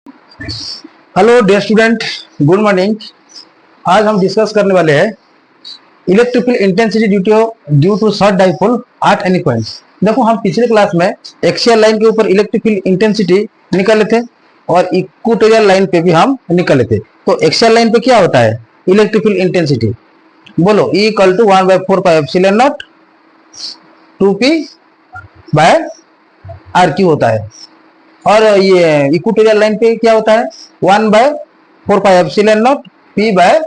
Hello dear student, good morning. आज हम discuss करने वाले हैं electric field intensity due to short dipole at any point. देखो, हम पिछले क्लास में एक्सियल लाइन के ऊपर इलेक्ट्रिक फील्ड इंटेंसिटी निकाले थे और इक्वेटोरियल लाइन पे भी हम निकाले थे। तो एक्सियल लाइन पे क्या होता है इलेक्ट्रिक फील्ड इंटेंसिटी? बोलो, E equal to 1/4πε0 2p by R cube होता है। और ये इक्वेटोरियल लाइन पे क्या होता है 1/4πε0 p बाय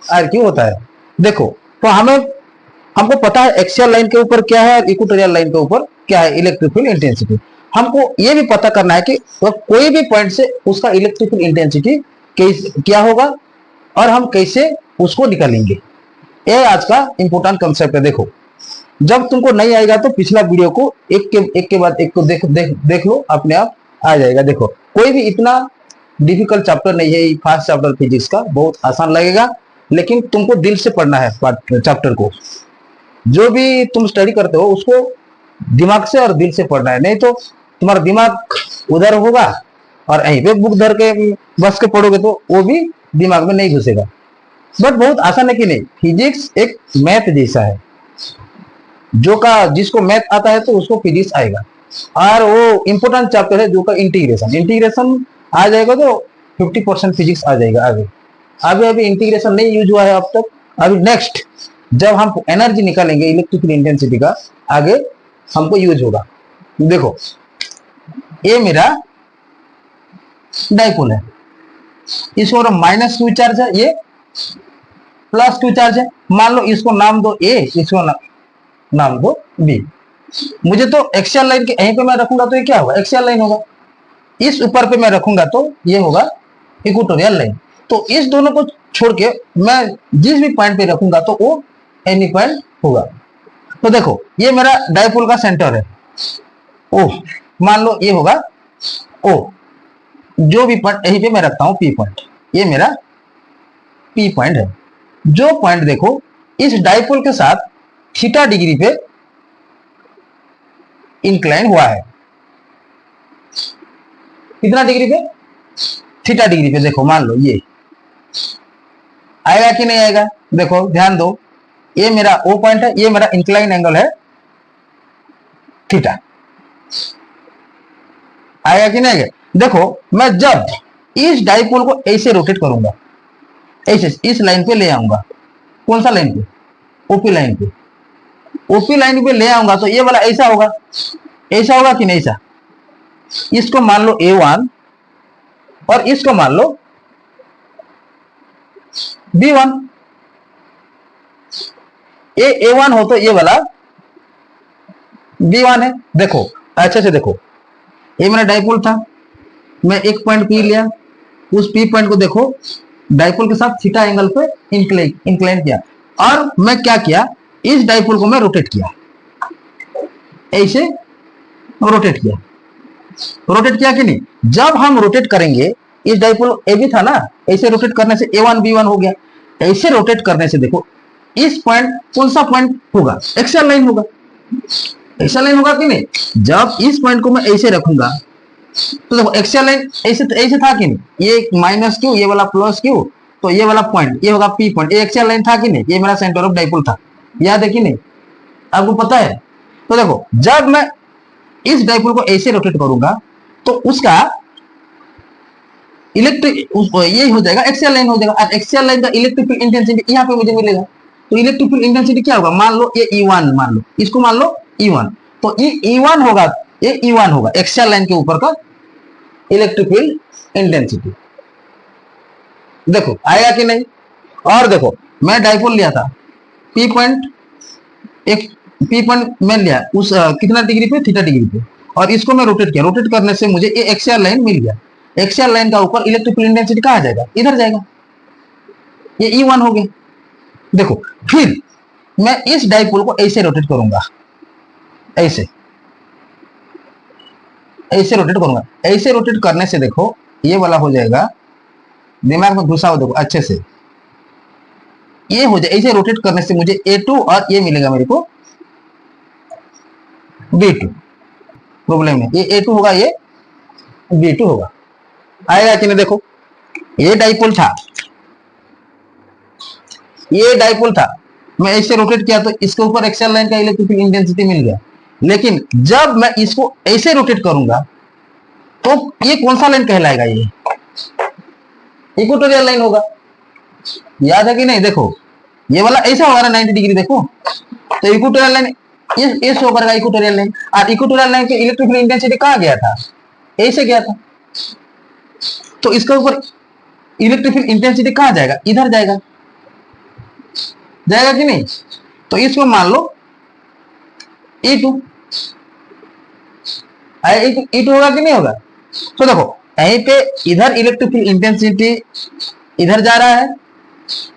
आर क्यू होता है। देखो, तो हमको पता है एक्सियल लाइन के ऊपर क्या है और इक्वेटोरियल लाइन के ऊपर क्या है इलेक्ट्रिक फील्ड इंटेंसिटी। हमको ये भी पता करना है कि तो कोई भी पॉइंट से उसका इलेक्ट्रिक फील्ड इंटेंसिटी क्या होगा और हम कैसे उसको निकालेंगे। ये आज का इंपॉर्टेंट कंसेप्ट है। देखो, जब तुमको नहीं आएगा तो पिछला वीडियो को एक के बाद एक को देख लो, अपने आप आ जाएगा। देखो, कोई भी इतना डिफिकल्ट चैप्टर नहीं है। फर्स्ट चैप्टर फिजिक्स का बहुत आसान लगेगा, लेकिन तुमको दिल से पढ़ना है चैप्टर को। जो भी तुम स्टडी करते हो उसको दिमाग से और दिल से पढ़ना है, नहीं तो तुम्हारा दिमाग उधर होगा और यहीं पे बुक धर के बस के पढ़ोगे तो वो भी दिमाग में नहीं घुसेगा। बट बहुत आसान है कि नहीं? फिजिक्स एक मैथ जैसा है, जिसको मैथ आता है तो उसको फिजिक्स आएगा। और वो इंपॉर्टेंट चैप्टर है जो का इंटीग्रेशन आ जाएगा तो 50% फिजिक्स आ जाएगा आगे। अभी इंटीग्रेशन नहीं यूज हुआ है अब तक। अभी नेक्स्ट जब हम एनर्जी निकालेंगे इलेक्ट्रिक इंटेंसिटी का, आगे हमको यूज होगा। देखो, ये मेरा डाइपोल है, इसको -q चार्ज है, ये +q चार्ज है। मान लो इसको नाम दो ए, इसको नाम दो बी। मुझे तो एक्सियल लाइन के यहीं पे मैं रखूंगा तो ये क्या होगा? एक्सियल लाइन होगा। इस ऊपर पे मैं रखूंगा तो ये होगा इक्वेटोरियल लाइन। तो इस दोनों को छोड़ के मैं जिस भी पॉइंट पे रखूंगा तो वो एनी पॉइंट होगा। तो देखो, ये मेरा डाइपोल का सेंटर है ओ, मान लो ये होगा ओ। जो भी पॉइंट यहीं पे मैं रखता हूं पी पॉइंट, ये मेरा पी पॉइंट है। जो पॉइंट देखो इस डाइपोल के साथ थीटा डिग्री पे इंक्लाइन हुआ है। कितना डिग्री पे? थीटा डिग्री पे। देखो, मान लो ये आएगा कि नहीं आएगा? देखो ध्यान दो, ये मेरा ओ पॉइंट है, ये मेरा इंक्लाइन एंगल है थीटा। आएगा कि नहीं आएगा? देखो, मैं जब इस डाइपोल को ऐसे रोटेट करूंगा, ऐसे इस लाइन पे ले आऊंगा। कौन सा लाइन पे? ओपी लाइन पे। ओपी लाइन पे ले आऊंगा तो ये वाला ऐसा होगा, ऐसा होगा कि नहीं? ऐसा। इसको मान लो A1 और इसको मान लो B1। ये A1 हो तो ये वाला B1 है। देखो अच्छे से देखो, ये मेरा डाइपोल था, मैं एक पॉइंट P लिया, उस P पॉइंट को देखो डाइपोल के साथ थीटा एंगल पे इंक्लाइन किया, और मैं क्या किया, इस डाइपोल को मैं रोटेट किया, ऐसे रोटेट किया कि नहीं? जब हम रोटेट करेंगे, इस डाइपोल ए भी था ना, ऐसे रोटेट करने से A1 B1 हो गया। ऐसे रोटेट करने से देखो इस पॉइंट, कौन सा पॉइंट होगा? एक्सियल लाइन होगा। एक्सियल लाइन होगा कि नहीं? जब इस पॉइंट को मैं ऐसे रखूंगा तो देखो एक्सियल लाइन ऐसे था कि नहीं? ये -q, ये वाला +q, तो ये वाला पॉइंट ये होगा P पॉइंट। ये एक्सियल लाइन था कि नहीं? ये मेरा सेंटर ऑफ डाइपोल था, याद है कि नहीं? आपको पता है? तो देखो, जब मैं इस डाइपोल को ऐसे रोटेट करूंगा तो उसका इलेक्ट्रिक ये हो जाएगा, एक्सियल लाइन हो जाएगा। और एक्सियल लाइन का इलेक्ट्रिक फील्ड इंटेंसिटी यहाँ पे मुझे मिलेगा। तो इलेक्ट्रिक फील्ड इंटेंसिटी क्या होगा? मान लो ये E1, मान लो इसको मान लो E1, तो ये E1 होगा, ये E1 होगा एक्सियल लाइन के ऊपर का इलेक्ट्रिक फील्ड इंटेंसिटी। देखो आएगा कि नहीं? और देखो, मैं डाइपोल लिया था P पॉइंट, एक P पॉइंट मैं लिया उस कितना डिग्री पे? थीटा डिग्री पे, और इसको मैं रोटेट किया। रोटेट करने से मुझे ये एक्सियल लाइन मिल गया। एक्सियल लाइन का ऊपर इलेक्ट्रिक फील्ड इंटेंसिटी कहाँ जाएगा? इधर जाएगा, ये E1 हो गया। देखो, फिर मैं इस डाइपोल को ऐसे रोटेट करूंगा, ऐसे रोटेट करूंगा। ऐसे रोटेट करने से देखो ये वाला हो जाएगा, दिमाग में घुसा हो देखो अच्छे से, ये हो जाए। ऐसे रोटेट करने से मुझे A2 और ये मिलेगा मेरे को B2। प्रॉब्लम है, ये A2 होगा, ये B2 होगा। आएगा कि नहीं? देखो ये डाइपोल था, ये डाइपोल था, मैं ऐसे रोटेट किया तो इसके ऊपर एक्सियल लाइन का इलेक्ट्रिक फील्ड इंटेंसिटी मिल गया। लेकिन जब मैं इसको ऐसे रोटेट करूंगा तो ये कौन सा लाइन कहलाएगा? ये इक्वेटोरियल लाइन होगा। याद है कि नहीं? देखो ये वाला ऐसा होगा ना 90 डिग्री, देखो तो इक्वेटोरियल लाइन ये शो करेगा इक्वेटोरियल लाइन। और इक्वेटोरियल लाइन की इलेक्ट्रिक फील्ड इंटेंसिटी कहाँ गया था? ऐसे गया था। तो इसके ऊपर इलेक्ट्रिक फील्ड इंटेंसिटी कहाँ जाएगा? इधर जाएगा, जाएगा कि नहीं? तो इसको मान लो E2, E2 होगा कि नहीं होगा? तो देखो यहीं पे इधर इलेक्ट्रिक फील्ड इंटेंसिटी इधर जा रहा है,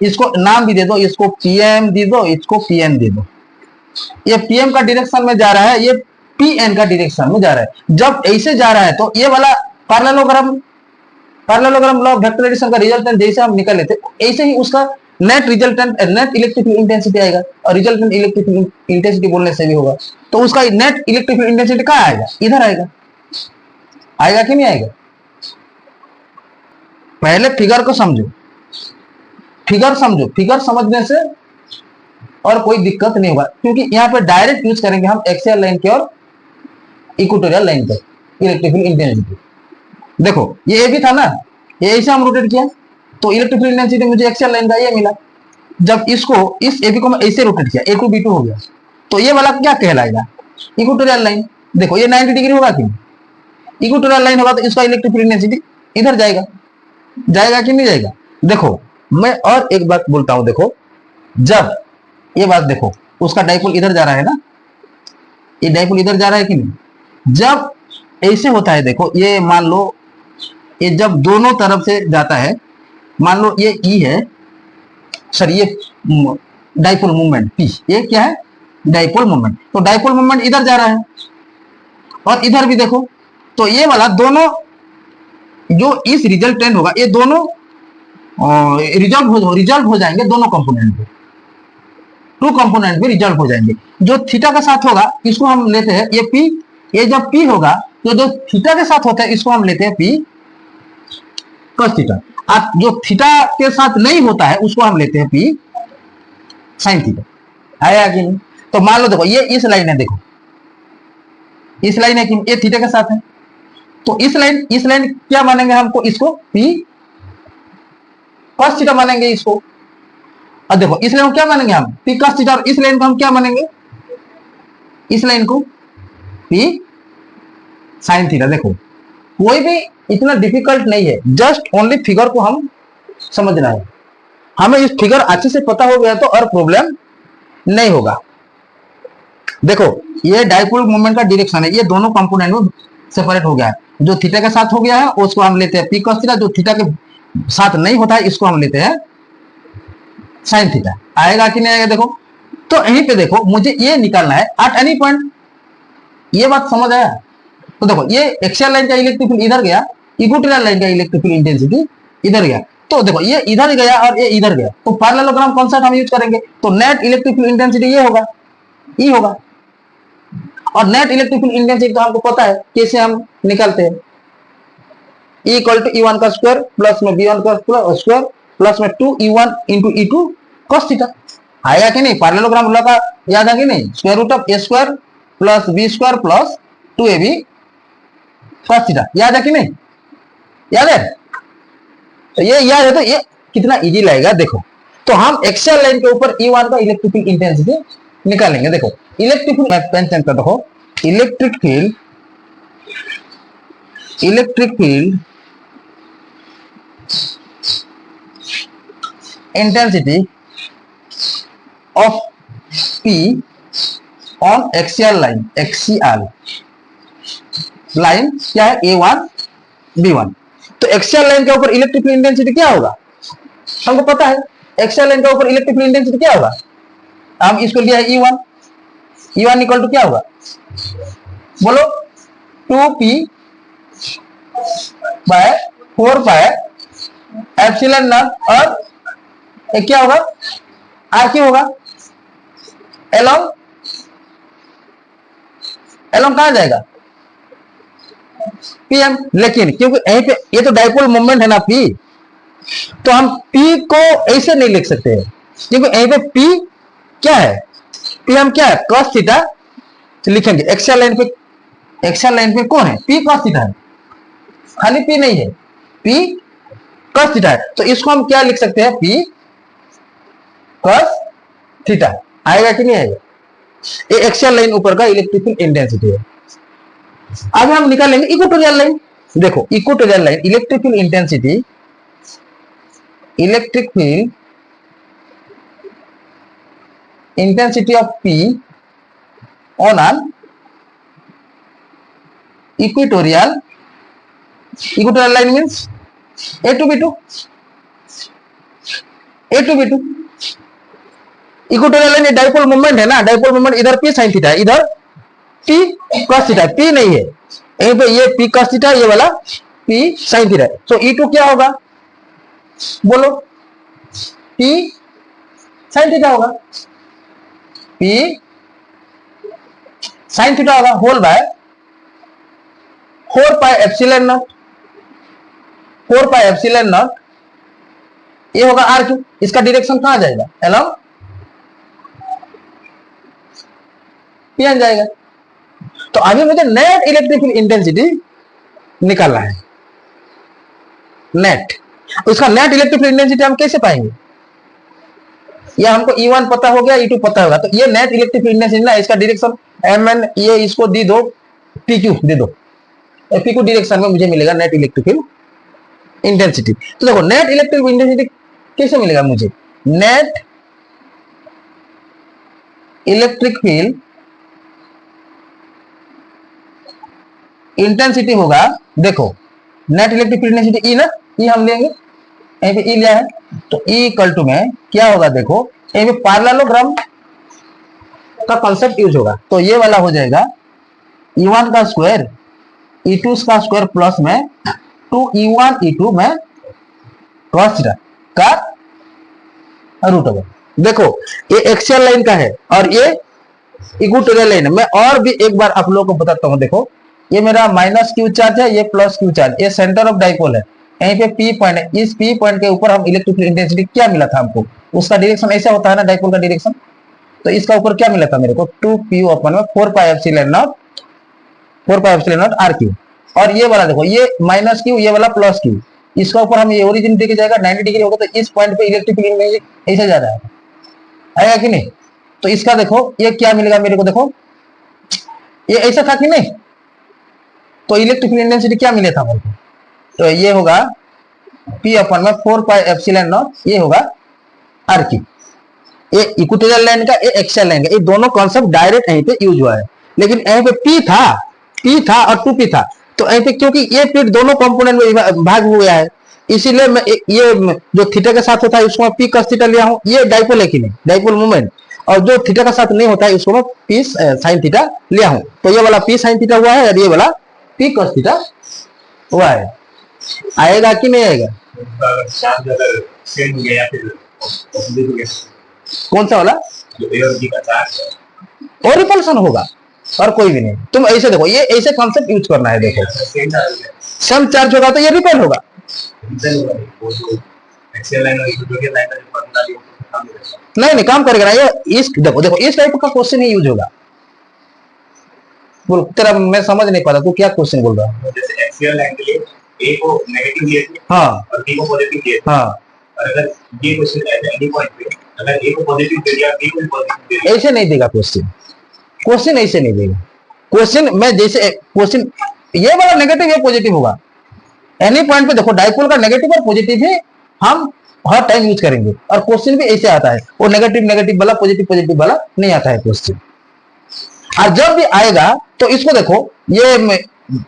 इसको नाम भी दे दो, इसको पीएम दे दो, इसको पीएन दे दो। ये पीएम का डायरेक्शन में जा रहा है, ये पीएन का डायरेक्शन में जा रहा है। जब ऐसे जा रहा है तो ये वाला parallelogram law of vector addition का रिजल्टेंट जैसे हम निकाल लेते ऐसे ही उसका net resultant net electric field intensity आएगा। और रिजल्टेंट इलेक्ट्रिक फील्ड इंटेंसिटी बोलने से भी होगा। तो उसका नेट इलेक्ट्रिक फील्ड इंटेंसिटी कहाँ आएगा? इधर आएगा। आएगा कि नहीं आएगा? पहले फिगर को समझो, फिगर समझो, फिगर समझने से और कोई दिक्कत नहीं होगा, क्योंकि यहाँ पे डायरेक्ट यूज करेंगे हम एक्सियल लाइन के और इक्वेटोरियल लाइन का इलेक्ट्रिक फील्ड इंटेंसिटी। देखो ये भी था ना, ये ऐसे हम रोटेट किया तो इलेक्ट्रिक फील्ड इंटेंसिटी मुझे एक्सियल लाइन का ये मिला। जब इसको इस ए बी को मैं ऐसे रोटेट किया, A2 B2 हो गया, तो ये वाला क्या कहलाएगा? Equatorial line. देखो ये 90 डिग्री होगा कि इक्वेटोरियल लाइन होगा, तो इसका इलेक्ट्रिक फील्ड इंटेंसिटी इधर जाएगा, जाएगा कि नहीं जाएगा? देखो मैं और एक बात बोलता हूं, देखो जब ये बात देखो, उसका डाइपोल इधर जा रहा है ना, ये डाइपोल इधर जा रहा है कि नहीं? जब ऐसे होता है, देखो ये मान लो ये जब दोनों तरफ से जाता है, मान लो ये ई है, सॉरी ये डाइपोल मूवमेंट पी, ये क्या है? Dipole movement. तो डाइपोल मूवमेंट इधर जा रहा है और इधर भी देखो, तो ये वाला दोनों जो इस रिजल्टेंट होगा, ये दोनों रिजल्ट हो जाएंगे दोनों कंपोनेंट पे, टू कंपोनेंट में रिजल्ट हो जाएंगे। जो थीटा के साथ होगा इसको हम लेते हैं ये पी, ये जब पी होगा तो जो थीटा के साथ होता है इसको हम लेते हैं पी cos थीटा। अब जो थीटा के साथ नहीं होता है उसको हम लेते हैं पी sin थीटा। आया कि नहीं? तो मान लो देखो ये इस लाइन है, देखो इस लाइन है कि ये थीटा के साथ है, तो इस लाइन क्या मानेंगे हमको? इसको पी cos थीटा मानेंगे इसको। और देखो इस लाइन को क्या मानेंगे हम? P cos theta. और इस लाइन को हम क्या मानेंगे? इस लाइन को पी sin थीटा। देखो कोई भी इतना डिफिकल्ट नहीं है, जस्ट ओनली फिगर को हम समझना है। हमें इस फिगर अच्छे से पता हो गया तो और प्रॉब्लम नहीं होगा। देखो ये डाइपोल मोमेंट का डायरेक्शन है, ये दोनों कंपोनेंट में सेपरेट हो गया है। जो थीटा के साथ हो गया है उसको हम लेते हैं पी cos थीटा, जो थीटा के साथ नहीं होता है इसको हम लेते हैं sin थीटा। आएगा कि नहीं आएगा? देखो तो यहीं पे देखो मुझे ये निकालना है एट एनी पॉइंट। ये बात समझ आया? तो देखो ये एक्सियल लाइन का इलेक्ट्रिक फील्ड इधर गया, इक्वेटोरियल लाइन का इलेक्ट्रिक फील्ड इंटेंसिटी इधर गया। तो देखो ये इधर गया और ये इधर गया, तो पैरेललोग्राम कॉन्सेप्ट हम यूज करेंगे, तो नेट इलेक्ट्रिक फील्ड इंटेंसिटी ये होगा, ई होगा। और नेट इलेक्ट्रिक फील्ड इंटेंसिटी तो हमको पता है कैसे हम निकालते हैं, E इक्वल टू E1 का स्क्वायर प्लस में B1 का स्क्वायर प्लस में 2E1 into E2 cos theta. आएगा कि नहीं? पैरेललोग्राम लॉ का याद है कि नहीं? Square root of A square plus B square plus 2AB cos theta. याद है कि नहीं? याद है? तो ये याद है तो ये कितना इजी लगेगा। देखो तो हम एक्सियल लाइन के ऊपर E1 का इलेक्ट्रिक फील्ड इंटेंसिटी निकालेंगे। देखो इलेक्ट्रिक फील्ड, मैं पेन चेंज करता हूं, electric field intensity of P on axial line, axial line क्या है? A1 B1। तो एक्सियल लाइन के ऊपर इलेक्ट्रिक फील्ड इंटेंसिटी क्या होगा? हमको पता है एक्सियल लाइन के ऊपर इलेक्ट्रिक फील्ड इंटेंसिटी क्या होगा। हम इसको लिया है E1, E1 इक्वल टू क्या होगा? बोलो 2P bye 4 pi epsilon not. और क्या होगा? आर क्यों होगा? एलोंग कहां जाएगा? पीएम। लेकिन क्योंकि यहीं पे ये तो डाइपोल मोमेंट है ना पी, तो हम पी को ऐसे नहीं लिख सकते हैं, क्योंकि यहीं पे पी क्या है, पी हम क्या है cos थीटा लिखेंगे। एक्सियल लाइन पे, एक्सियल लाइन पे कौन है, पी cos थीटा है, खाली पी नहीं है, पी cos थीटा है। तो इसको हम क्या लिख सकते हैं, पी cos थीटा। आएगा कि नहीं आएगा? ये एक्सियल लाइन ऊपर का इलेक्ट्रिक फील्ड इंटेंसिटी है। अब हम निकालेंगे इक्वेटोरियल लाइन। देखो equatorial line electric field intensity, electric field intensity of P on an equatorial line means A to B2, A to B2। Equatorial line dipole moment है ना, dipole moment इधर P sin theta है, इधर P cos theta, P नहीं है यहीं पे, ये P cos थीटा, ये वाला P sin थीटा। तो E2 क्या होगा बोलो, P sin थीटा होगा, P sin थीटा होगा, whole by 4 pi epsilon naught, 4 pi epsilon naught, ये होगा आर क्यू। इसका डायरेक्शन कहां जाएगा, अलोंग पीएन जाएगा। तो अभी मुझे नेट इलेक्ट्रिक फील्ड इंटेंसिटी निकालना है, नेट। उसका नेट इलेक्ट्रिक फील्ड इंटेंसिटी हम कैसे पाएंगे, ये हमको E1 पता हो गया, E2 पता होगा, तो ये नेट इलेक्ट्रिक फील्ड इंटेंसिटी ना, इसका डायरेक्शन mn, ये इसको दे दो PQ दे दो, PQ डायरेक्शन में मुझे मिलेगा नेट इलेक्ट्रिक फील्ड इंटेंसिटी। तो देखो नेट इलेक्ट्रिक फील्ड इंटेंसिटी कैसे मिलेगा मुझे, नेट इलेक्ट्रिक फील्ड इंटेंसिटी होगा, देखो नेट इलेक्ट्रिक फील्ड इंटेंसिटी ई ना, ई हम लेंगे, यहीं पे ई लिया है, तो ई इक्वल टू में क्या होगा, देखो यहीं पे पैरेललोग्राम का कॉन्सेप्ट यूज होगा, तो ये वाला हो जाएगा E1 का स्क्वायर E2 का स्क्वायर प्लस में 2E1 E2 में cos थीटा का रूट ओवर। देखो ये एक्सियल लाइन का है और ये इक्वेटोरियल लाइन है। मैं और भी एक बार आप लोगों को बताता हूं, देखो ये मेरा माइनस क्यू चार्ज है, ये प्लस क्यू चार्ज, ये सेंटर ऑफ डाइपोल है, यहीं पे पी पॉइंट है, इस पी पॉइंट के ऊपर हम इलेक्ट्रिक फील्ड इंटेंसिटी क्या मिला था हमको, उसका डायरेक्शन ऐसा होता है ना डाइपोल का डायरेक्शन, तो इसका ऊपर क्या मिला था मेरे को 2pu अपन में 4 pi epsilon naught, 4 pi epsilon naught R cube. और ये वाला देखो ये माइनस क्यू, ये वाला प्लस क्यू, इसका ऊपर हम ये ओरिजिन देके जाएगा 90 डिग्री होगा, तो इस पॉइंट पे इलेक्ट्रिक फील्ड इंटेंसिटी ऐसे जा रहा है, आएगा कि नहीं। तो इसका देखो ये क्या मिलेगा मेरे को, देखो ये ऐसा था कि नहीं, तो इलेक्ट्रिक फील्ड इंटेंसिटी क्या मिले था मेरे को, तो ये होगा P अपन में 4 पाई एप्सिलॉन नॉट, ये होगा आर क्यू। ये इक्वेटोरियल लाइन का, ये एक्सियल लाइन का, ये दोनों कॉन्सेप्ट डायरेक्ट यहीं पे यूज हुआ है। लेकिन यहीं पे P था और 2P था, तो यहीं पे क्योंकि ये P दोनों कंपोनेंट में भाग हो गया है, इसीलिए मैं ये जो थीटा के साथ होता है उसको मैं P cos थीटा लिया हूं, ये डाइपोल है कि नहीं, डाइपोल मोमेंट, और जो थीटा का साथ नहीं होता है उसको मैं P sin थीटा लिया हूं, तो ये वाला P sin थीटा हुआ है और ये वाला P cos थीटा हुआ है। आएगा कि नहीं आएगा, कौन सा वाला, और रिपल्सन होगा और कोई भी नहीं। तुम ऐसे देखो, ये ऐसे कॉन्सेप्ट यूज करना है, देखो सम चार्ज होगा तो ये रिपेल होगा, नहीं काम करेगा ना ये, इस देखो देखो इस टाइप का क्वेश्चन ही यूज होगा। बोल तेरा मैं समझ नहीं पाता, तू क्या क्वेश्चन बोल रहा है, जैसे एक्सियल लाइन के लिए ए को नेगेटिव लिए थे, हाँ, और बी को पॉजिटिव लिए थे, हाँ, और अगर ये क्वेश्चन एनी पॉइंट पे अगर ए को पॉजिटिव दे दिया, बी को पॉजिटिव दे दिया, ऐसे नहीं देगा क्वेश्चन, क्वेश्चन ऐसे नहीं देगा क्वेश्चन। मैं जैसे क्वेश्चन ये वाला नेगेटिव या पॉजिटिव होगा, एनी पॉइंट पे देखो डाइपोल का नेगेटिव और पॉजिटिव है, हम हर टाइम यूज करेंगे, और क्वेश्चन भी ऐसे आता है, वो नेगेटिव नेगेटिव वाला पॉजिटिव पॉजिटिव वाला नहीं आता है क्वेश्चन। और जब भी आएगा तो इसको देखो, ये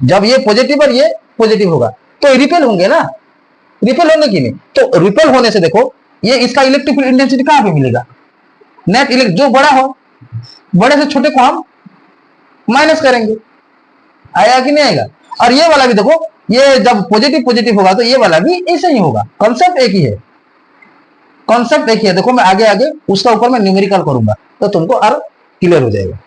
जब ये पॉजिटिव और ये पॉजिटिव होगा तो रिपेल होंगे ना, रिपेल होने की नहीं, तो रिपेल होने से देखो ये इसका इलेक्ट्रिक फील्ड इंटेंसिटी कहां पे मिलेगा, नेट इलेक्ट्रिक, जो बड़ा हो, बड़े से छोटे को हम माइनस करेंगे, आएगा कि नहीं आएगा। और ये वाला भी देखो, ये जब पॉजिटिव पॉजिटिव होगा तो ये वाला भी ऐसे ही होगा, कॉन्सेप्ट एक ही है, कॉन्सेप्ट एक ही है। देखो मैं आगे उसका ऊपर मैं न्यूमेरिकल करूंगा तो तुमको और क्लियर हो जाएगा।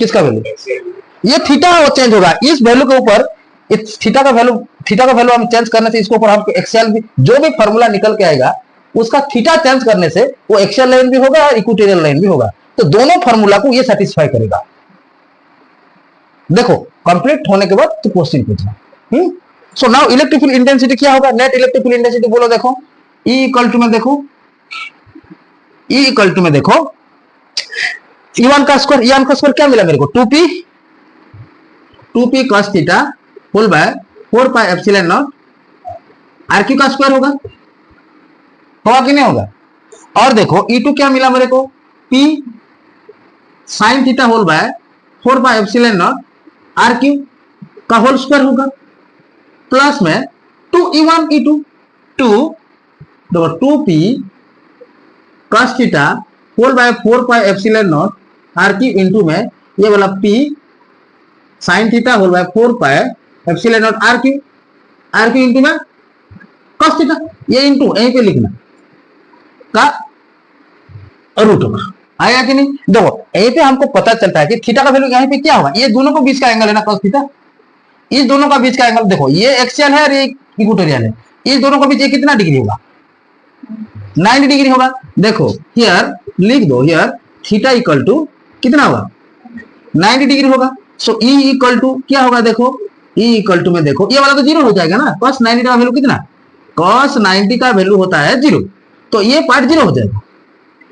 किसका वैल्यू? एक्सियल ये थीटा चेंज होगा इस वैल्यू के ऊपर। इस थीटा का वैल्यू हम चेंज करने से इसके ऊपर हमको एक्सियल भी जो भी फॉर्मूला निकल के आएगा उसका थीटा चेंज करने से वो एक्सियल लाइन भी होगा और इक्वेटोरियल लाइन भी होगा। तो दोनों फॉर्मूला को ये सेटिस्फाई करेगा। देखो कंप्लीट होने के बाद तो क्वेश्चन पूछना। So now electric field intensity क्या होगा? नेट इलेक्ट्रिक फील्ड इंटेंसिटी बोलो। देखो E इक्वल टू में देखो E इक्वल टू में देखो E1 का स्क्वायर क्या मिला मेरे को? 2p cos theta whole by 4 pi epsilon naught RQ का स्क्वायर होगा कि नहीं होगा? और देखो E2 क्या मिला मेरे को? P sin theta whole by 4 pi epsilon naught RQ का होल स्क्वायर होगा प्लस में 2E1 E2 2p cos theta whole by 4 pi epsilon naught RQ into में ये वाला P sin theta whole by 4 pi epsilon naught RQ into में cos theta, ये into यहीं पे लिखना का रूट होगा। आया कि नहीं? देखो यहीं पे हमको पता चलता है कि थीटा का वैल्यू यहीं पे क्या होगा? ये दोनों को बीच का एंगल है ना cos थीटा, इस दोनों का बीच का एंगल देखो ये एक्सियल है और ये इक्वेटोरियल है, इस दोनों का बीच ये कितना डिग्री होगा? 90 डिग्री होगा। देखो हियर लिख दो, हियर थीटा इक्वल टू कितना होगा? 90 डिग्री होगा। सो E इक्वल टू क्या होगा? देखो E इक्वल टू में देखो ये वाला तो जीरो हो जाएगा ना, cos 90 का वैल्यू कितना? cos 90 का वैल्यू होता है जीरो, तो ये पार्ट जीरो हो जाएगा,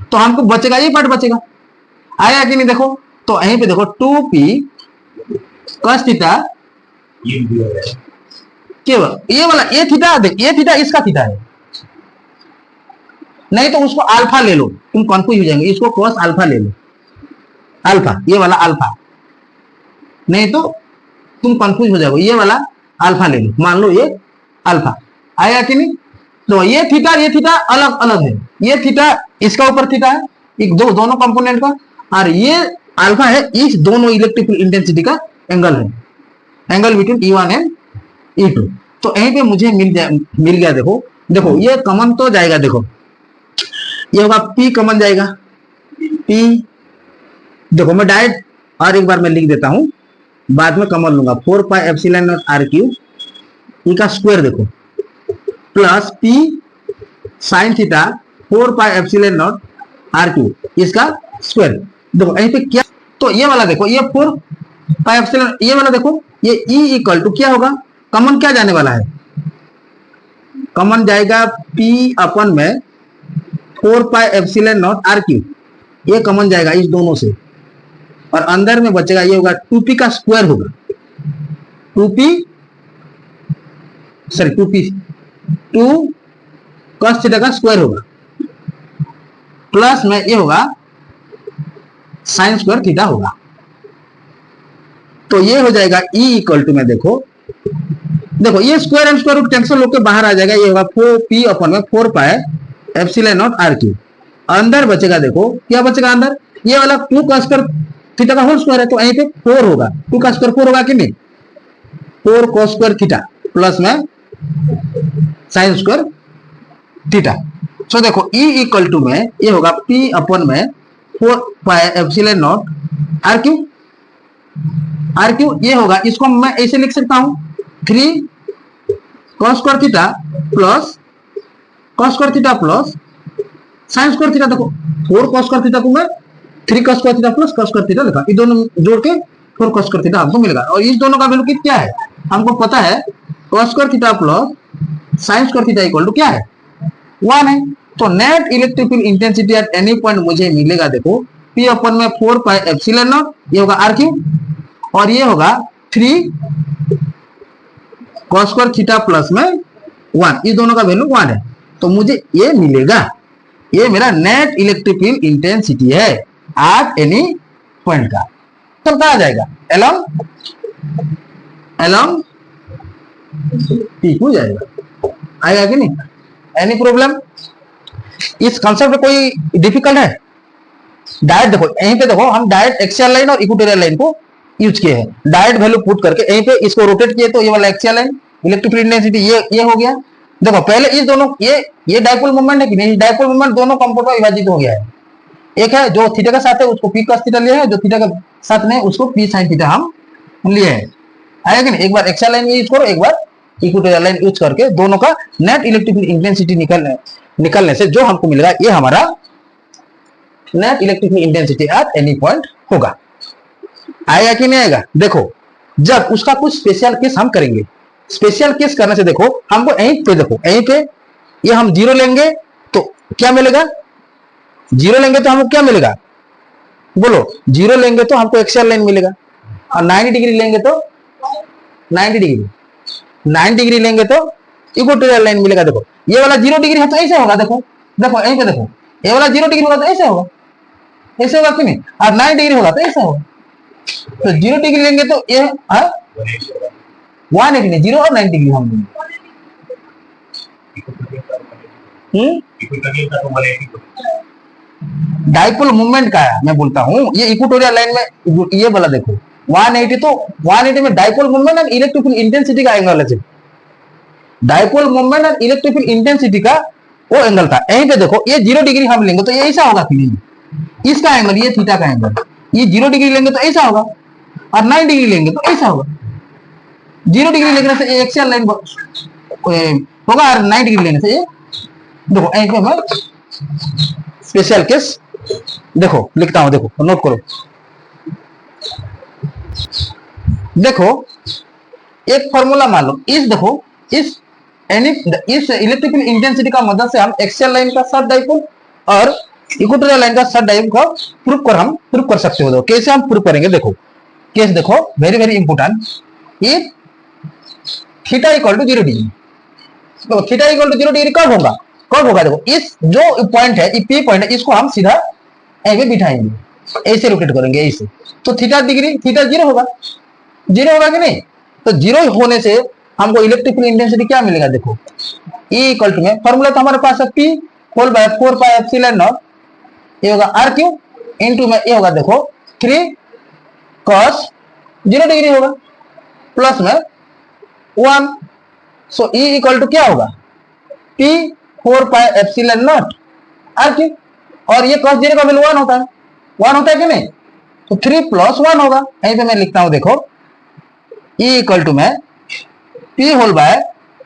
तो हमको बचेगा ये पार्ट बचेगा। आया कि नहीं? देखो तो यहीं पे देखो 2p cos थीटा ये भी हो रहा है केवल ये वाला ये थीटा, देख ये थीटा इसका थीटा है, नहीं तो उसको अल्फा ले लो, तुम कंफ्यूज हो जाएंगे। इसको cos अल्फा ले लो, अल्फा ये वाला अल्फा, नहीं तो तुम कंफ्यूज हो जाओगे। ये वाला अल्फा ले लो, मान लो ये अल्फा। आया कि नहीं? तो ये थीटा अलग अलग है, ये थीटा इसका ऊपर थीटा है एक दोनों कंपोनेंट का, और ये अल्फा है इस दोनों इलेक्ट्रिक इंटेंसिटी का एंगल है, angle between E1 and E2। तो यहीं पे मुझे मिल गया। देखो ये कॉमन तो जाएगा, देखो ये होगा P कॉमन जाएगा, P देखो मैं डायरेक्ट और एक बार मैं लिख देता हूं, बाद में कॉमन लूंगा 4 pi epsilon naught RQ E का स्क्वायर देखो plus P sin theta 4 pi epsilon naught RQ इसका स्क्वायर। देखो यहीं पे क्या, तो ये वाला देखो ये 4 पाई एप्सिलॉन, ये वाला देखो ये E इक्वल टू क्या होगा? कॉमन क्या जाने वाला है? कॉमन जाएगा P अपन में 4 पाई एप्सिलॉन नॉट RQ, ये कॉमन जाएगा इस दोनों से, और अंदर में बचेगा ये होगा 2p का स्क्वायर होगा, 2 cos थीटा का स्क्वायर होगा प्लस में ये होगा साइन स्क्वायर थीटा होगा। तो ये हो जाएगा E इक्वल टू में देखो ये square and square root cancel होकर बाहर आ जाएगा, ये होगा 4p अपन में 4 पाई एप्सिलॉन नॉट RQ। अंदर बचेगा, देखो क्या बचेगा अंदर? ये वाला 2 cos स्क्वायर थीटा का होल स्क्वायर है, तो यहीं पे 4 होगा, 2 का स्क्वायर 4 होगा कि नहीं? 4 cos स्क्वायर थीटा प्लस में साइन स्क्वायर थीटा। सो देखो E इक्वल टू में ये होगा P अपन में 4 पाई एप्सिलॉन नॉट RQ ये होगा, इसको मैं ऐसे लिख सकता हूं 3 cos square theta plus cos square theta plus sine square theta. देखो 4 cos स्क्वायर थीटा को मैं 3 cos square theta plus cos square theta लिखा, ये दोनों जोड़ के 4 cos स्क्वायर थीटा हमको मिलेगा, और इस दोनों का वैल्यू क्या है हमको पता है, cos square theta plus sine square theta equal to क्या है? 1 है। तो net electric field intensity at any point मुझे मिलेगा, देखो P अपन में 4 पाई एप्सिलॉन नॉट, ये होगा RQ, और ये होगा 3 cos स्क्वायर थीटा प्लस में 1, इस दोनों का वैल्यू 1 है। तो मुझे ये मिलेगा, ये मेरा नेट इलेक्ट्रिक फील्ड इंटेंसिटी है एट एनी पॉइंट का। तो कहा जाएगा एलोंग PQ जाएगा। आएगा कि नहीं? Any problem? इस कंसेप्ट में कोई डिफिकल्ट है? डायरेक्ट देखो यहीं पे देखो हम डायरेक्ट एक्सियल लाइन और इक्वेटोरियल लाइन को यूज किए हैं, डायरेक्ट वैल्यू पुट करके यहीं पे इसको रोटेट किए, तो ये वाला axial line electric field intensity ये हो गया। देखो पहले इस दोनों ये डाइपोल मोमेंट है कि नहीं? डाइपोल मोमेंट दोनों कंपोनेंट में विभाजित हो गया है, एक है जो थीटा के साथ है उसको पी cos थीटा लिए है, जो थीटा के साथ नहीं उसको पी sin थीटा हम लिए है। आया कि नहीं? एक बार एक्सियल लाइन यूज करो, एक बार इक्वेटोरियल लाइन यूज करके दोनों का नेट इलेक्ट्रिकल इंटेंसिटी निकलने से जो हमको मिलेगा ये हमारा net electrical intensity at any point होगा। आएगा कि नहीं आएगा? देखो जब उसका कुछ स्पेशल केस हम करेंगे, स्पेशल केस करने से देखो हमको यहीं पे, देखो यहीं पे ये हम जीरो लेंगे तो क्या मिलेगा, जीरो लेंगे तो हमको क्या मिलेगा, बोलो जीरो लेंगे तो हमको एक्सियल लाइन मिलेगा, और 90 डिग्री लेंगे तो 90 डिग्री, 90 डिग्री लेंगे तो इक्वेटोरियल लाइन मिलेगा। देखो ये वाला 0 डिग्री है तो ऐसे होगा, देखो देखो यहीं पे देखो ये वाला 0 डिग्री होगा तो ऐसे होगा, ऐसे होगा कि नहीं, और 90 डिग्री होगा तो ऐसे होगा। तो 0 डिग्री लेंगे तो ये 180 नहीं, 0 और 90 डिग्री हम लेंगे। डाइपोल मूवमेंट का है मैं बोलता हूँ, ये इक्वेटोरियल लाइन में ये वाला देखो 180, तो 180 में डाइपोल मूवमेंट और इलेक्ट्रिकल इंटेंसिटी का एंगल है। डाइपोल मूवमेंट और इलेक्ट्रिकल इंटेंसिटी का वो एंगल था। यहीं पे देखो ये 0 डिग्री हम लेंगे तो ये ऐसा होगा कि नहीं, इसका एंगल ये थीटा का एंगल, ये 0 डिग्री लेंगे तो ऐसा होगा, और 90 डिग्री लेंगे तो ऐसा होगा। 0 डिग्री लेने से ये एक्सियल लाइन होगा और 90 डिग्री लेने से ये, देखो यहीं पे मैं स्पेशल केस देखो लिखता हूं, देखो नोट करो। देखो एक फॉर्मूला मान लो, इस देखो इस इलेक्ट्रिकल इंटेंसिटी का मदद से हम एक्सियल लाइन का शॉर्ट डाइपोल और इक्वेटोरियल लाइन का शॉर्ट डाइपोल को प्रूफ कर सकते हो। देखो कैसे हम प्रूफ करेंगे, देखो केस देखो वेरी वेरी इंपोर्टेंट। ये थीटा इक्वल टू 0 डिग्री, तो थीटा इक्वल टू 0 डिग्री कब होगा, कब होगा, देखो इस जो पॉइंट है, पी पॉइंट है, इसको हम सीधा ऐसे बिठाएंगे, ऐसे रोटेट करेंगे ऐसे, तो थीटा डिग्री थीटा 0 होगा, 0 होगा कि नहीं। तो 0 होने से हमको इलेक्ट्रिकल इंटेंसिटी क्या मिलेगा, देखो E इक्वल टू में फॉर्मूला तो हमारे पास है P whole by 4 pi epsilon naught, ये होगा R क्यूब इनटू में ये होगा देखो 3 cos 0 डिग्री होगा प्लस में 1, सो E इक्वल टू क्या होगा P 4 pi epsilon naught R cube, और ये cos 0 का वैल्यू 1 होता है, 1 होता है कि नहीं, तो 3 प्लस 1 होगा। यहीं पे मैं लिखता हूं देखो E इक्वल टू में P whole by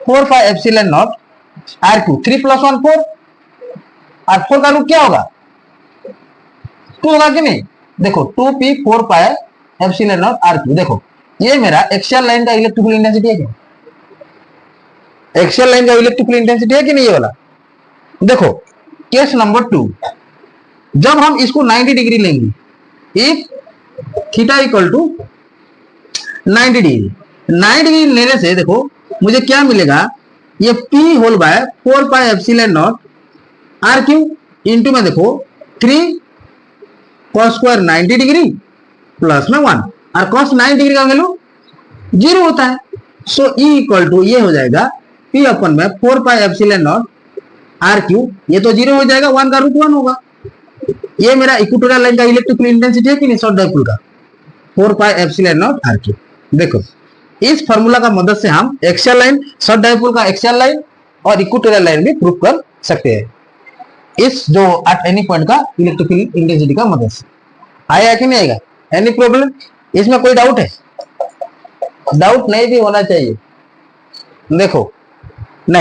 4 pi epsilon naught R cube, 3 plus 1 4, और 4 का रूट क्या होगा 2 होगा कि नहीं, देखो 2P 4 pi epsilon naught R cube. देखो ये मेरा एक्सियल लाइन का इलेक्ट्रिकल इंटेंसिटी है क्या, एक्सियल लाइन का इलेक्ट्रिकल इंटेंसिटी है कि नहीं ये वाला। देखो केस नंबर 2, जब हम इसको 90 डिग्री लेंगे, if theta equal to 90 degree, 90 degree लेने से देखो मुझे क्या मिलेगा, ये P whole by 4 pi epsilon naught R cube into में देखो 3 cos स्क्वायर 90 डिग्री प्लस में 1, और cos 90 डिग्री का वैल्यू 0 होता है। सो E इक्वल टू ये हो जाएगा P अपन में 4 pi epsilon naught R cube, ये तो 0 हो जाएगा, 1 का रूट 1 होगा। ये मेरा इक्वेटोरियल लाइन का इलेक्ट्रिकल इंटेंसिटी है कि नहीं शॉर्ट डाइपोल का, 4 pi epsilon naught R cube. देखो इस फार्मूला का मदद से हम एक्सियल लाइन, शॉर्ट डाइपोल का एक्सियल लाइन और इक्वेटोरियल लाइन भी प्रूफ कर सकते हैं, इस जो एट एनी पॉइंट का इलेक्ट्रिकल इंटेंसिटी का मदद से। आएगा कि नहीं आएगा, एनी प्रॉब्लम, इसमें कोई डाउट है, डाउट नहीं भी होना चाहिए। देखो